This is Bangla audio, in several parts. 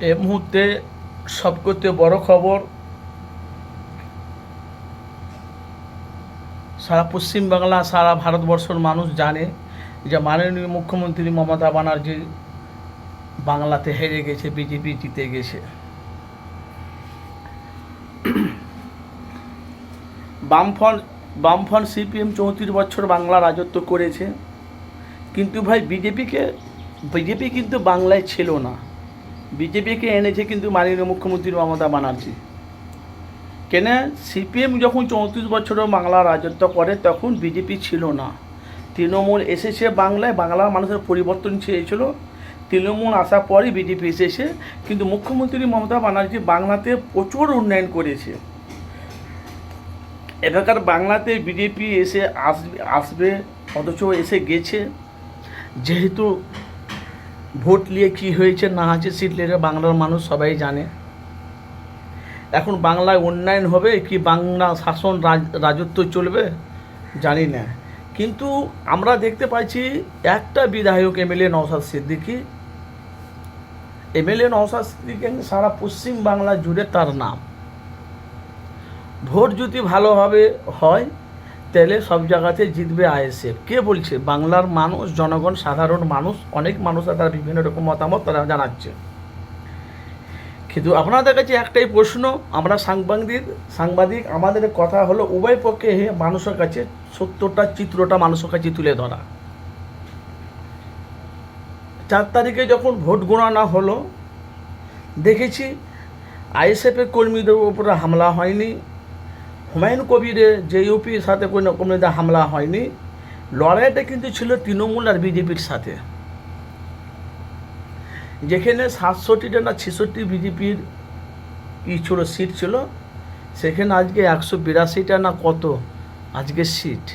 এই মুহূর্তে সবথেকে বড় খবর, সারা পশ্চিমবাংলা সারা ভারতবর্ষের মানুষ জানে যে মাননীয় মুখ্যমন্ত্রী মমতা ব্যানার্জি বাংলাতে হেরে গেছে, বিজেপি জিতে গেছে। বামফ্রন্ট সিপিএম 34 বছর বাংলা রাজত্ব করেছে, কিন্তু ভাই বিজেপি কিন্তু বাংলায় ছিল না। বিজেপিকে এনেছে কিন্তু মাননীয় মুখ্যমন্ত্রী মমতা ব্যানার্জি। কেন? সিপিএম যখন 34 বছরও বাংলা রাজত্ব করে তখন বিজেপি ছিল না, তৃণমূল এসেছে বাংলায়। বাংলার মানুষের পরিবর্তন চেয়েছিল, তৃণমূল আসার পরই বিজেপি এসেছে। কিন্তু মুখ্যমন্ত্রী মমতা ব্যানার্জি বাংলাতে প্রচুর উন্নয়ন করেছে। এখানকার বাংলাতে বিজেপি আসবে অথচ এসে গেছে। যেহেতু ভোট নিয়ে কী হয়েছে না আছে সিট নিয়ে বাংলার মানুষ সবাই জানে। এখন বাংলায় উন্নয়ন হবে কি বাংলা শাসন রাজত্ব চলবে জানি না। কিন্তু আমরা দেখতে পাচ্ছি একটা বিধায়ক এমএলএ নওশাদ সিদ্দিকী সারা পশ্চিম বাংলা জুড়ে তার নাম। ভোট যদি ভালোভাবে হয় তাহলে সব জায়গাতে জিতবে আইএসএফ। কে বলছে? বাংলার মানুষ, জনগণ, সাধারণ মানুষ, অনেক মানুষ তারা বিভিন্ন রকম মতামত তারা জানাচ্ছে। কিন্তু আপনাদের কাছে একটাই প্রশ্ন, আমরা সাংবাদিক আমাদের কথা হলো উভয় পক্ষে মানুষের কাছে সত্যটা, চিত্রটা মানুষের কাছে তুলে ধরা। 4 তারিখে যখন ভোট গণনা হলো দেখেছি আইএসএফের কর্মীদের উপরে হামলা হয়নি, হুমায়ুন কবিরের জেইউপির সাথে কোনো কর্মীদের হামলা হয়নি। লড়াইটা কিন্তু ছিল তৃণমূল আর বিজেপির সাথে। যেখানে 67টা না 66 বিজেপির ছিল সিট ছিল, সেখানে আজকে 182টা না কত আজকে সিট।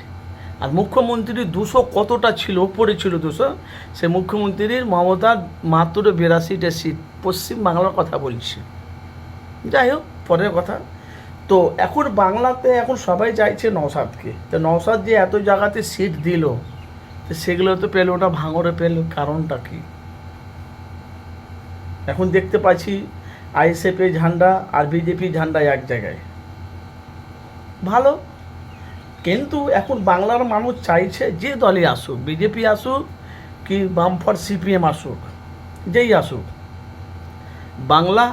আর মুখ্যমন্ত্রীর 200 কতটা ছিল, ওপরে ছিল 200। সে মুখ্যমন্ত্রীর মমতার মাত্র 82টা সিট, পশ্চিম বাংলার কথা বলছি। যাই হোক, পরের কথা। তো এখন বাংলাতে এখন সবাই চাইছে নওশাদকে। তো নওশাদ যে এত জায়গাতে সিট দিল, তো সেগুলো তো পেল না, ভাঙড়ে পেল, কারণটা কি? এখন দেখতে পাচ্ছি আইএসএফের ঝান্ডা আর বিজেপির ঝান্ডা এক জায়গায়। ভালো, কিন্তু এখন বাংলার মানুষ চাইছে যে দলই আসুক, বিজেপি আসুক কি বামফ্রন্ট সিপিএম আসুক, যেই আসুক, বাংলা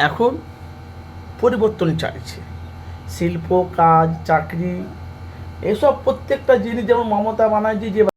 এখন পরিবর্তন চাইছে। শিল্প, কাজ, চাকরি, এসব প্রত্যেকটা জিনিস যেমন মমতা ব্যানার্জি যে